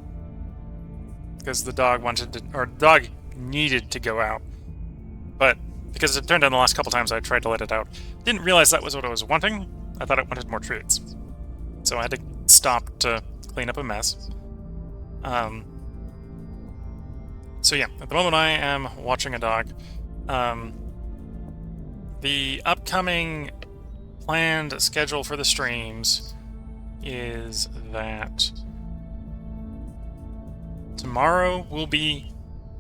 the dog needed to go out. But because it turned out the last couple times I tried to let it out, didn't realize that was what I was wanting. I thought it wanted more treats. So I had to stop to clean up a mess. So yeah, at the moment I am watching a dog. The upcoming planned schedule for the streams is that tomorrow will be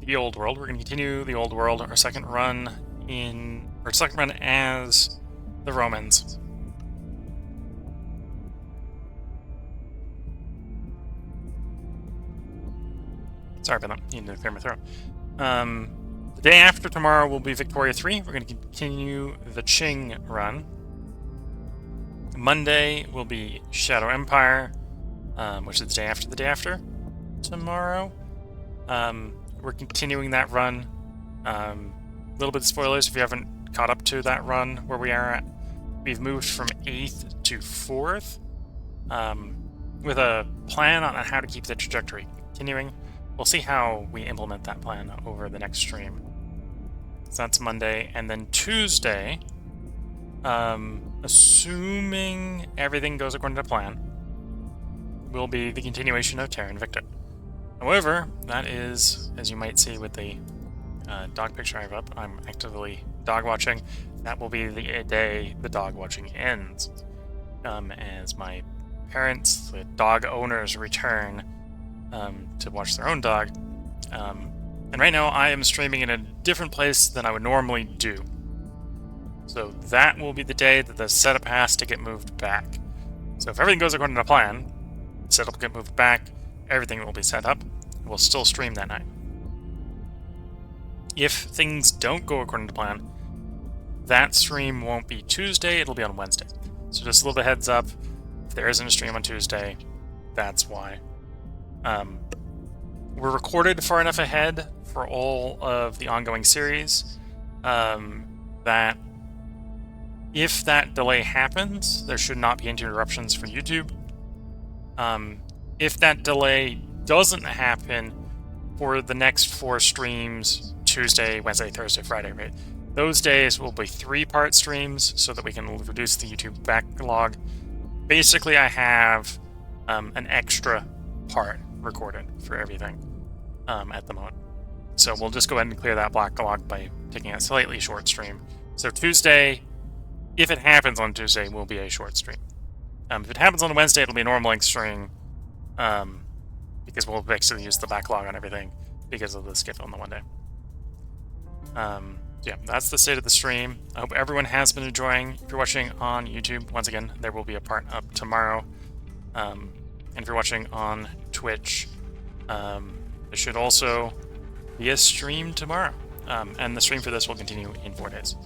the old world. We're going to continue the old world, our second run as the Romans. Sorry about that. Need to clear my throat. The day after tomorrow will be Victoria 3. We're going to continue the Qing run. Monday will be Shadow Empire, which is the day after tomorrow. We're continuing that run. A little bit of spoilers if you haven't caught up to that run where we are at. We've moved from 8th to 4th with a plan on how to keep the trajectory continuing. We'll see how we implement that plan over the next stream. So that's Monday. And then Tuesday, assuming everything goes according to plan, will be the continuation of Terra Invicta. However, that is, as you might see with the dog picture I have up, I'm actively dog watching. That will be the day the dog watching ends. As my parents, the dog owners, return to watch their own dog. And right now I am streaming in a different place than I would normally do. So that will be the day that the setup has to get moved back. So if everything goes according to plan, the setup will get moved back, everything will be set up, and we'll still stream that night. If things don't go according to plan, that stream won't be Tuesday, it'll be on Wednesday. So just a little bit heads up, if there isn't a stream on Tuesday, that's why. We're recorded far enough ahead for all of the ongoing series that if that delay happens, there should not be interruptions for YouTube. If that delay doesn't happen for the next 4 streams, Tuesday, Wednesday, Thursday, Friday, right? Those days will be 3-part streams so that we can reduce the YouTube backlog. Basically, I have an extra part recorded for everything at the moment. So we'll just go ahead and clear that backlog by taking a slightly short stream. So Tuesday, if it happens on Tuesday, will be a short stream. If it happens on Wednesday, it'll be a normal length stream because we'll basically use the backlog on everything because of the skip on the one day. Yeah, that's the state of the stream. I hope everyone has been enjoying. If you're watching on YouTube, once again, there will be a part up tomorrow. And if you're watching on Twitch, there should also via stream tomorrow. And the stream for this will continue in 4 days.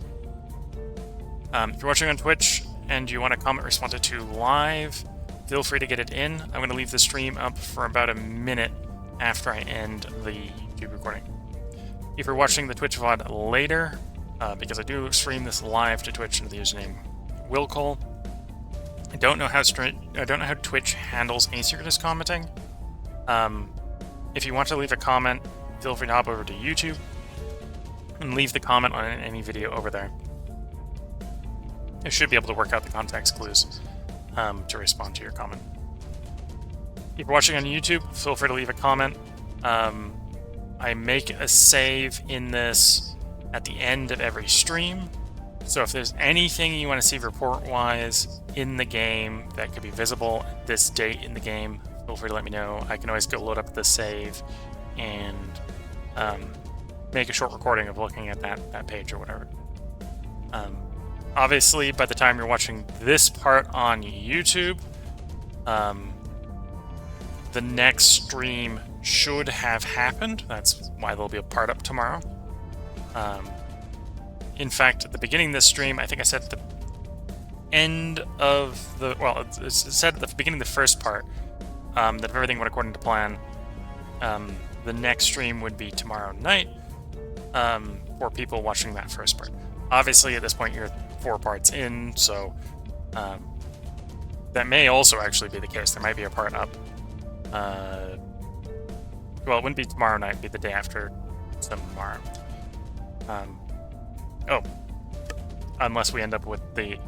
If you're watching on Twitch and you want to comment response to live, feel free to get it in. I'm going to leave the stream up for about a minute after I end the YouTube recording. If you're watching the Twitch VOD later, because I do stream this live to Twitch under the username Willcole, I don't know how Twitch handles asynchronous commenting. If you want to leave a comment, feel free to hop over to YouTube and leave the comment on any video over there. I should be able to work out the context clues to respond to your comment. If you're watching on YouTube, feel free to leave a comment. I make a save in this at the end of every stream, so if there's anything you want to see report-wise in the game that could be visible at this date in the game, feel free to let me know. I can always go load up the save and make a short recording of looking at that page or whatever. Obviously, by the time you're watching this part on YouTube, the next stream should have happened. That's why there'll be a part up tomorrow. In fact, at the beginning of this stream, I think I said at the end of the... Well, it said at the beginning of the first part that if everything went according to plan, the next stream would be tomorrow night for people watching that first part. Obviously, at this point, you're 4 parts in, so that may also actually be the case. There might be a part up. Well, it wouldn't be tomorrow night, it'd be the day after tomorrow. Oh, unless we end up with the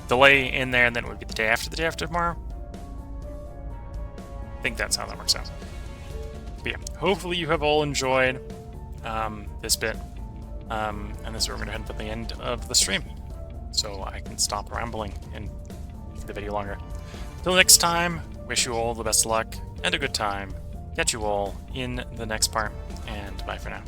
delay in there, and then it would be the day after tomorrow. I think that's how that works out. But yeah, hopefully you have all enjoyed this bit, and this is where we're going to head to the end of the stream, so I can stop rambling and make the video longer. Till next time, wish you all the best luck and a good time. Catch you all in the next part, and bye for now.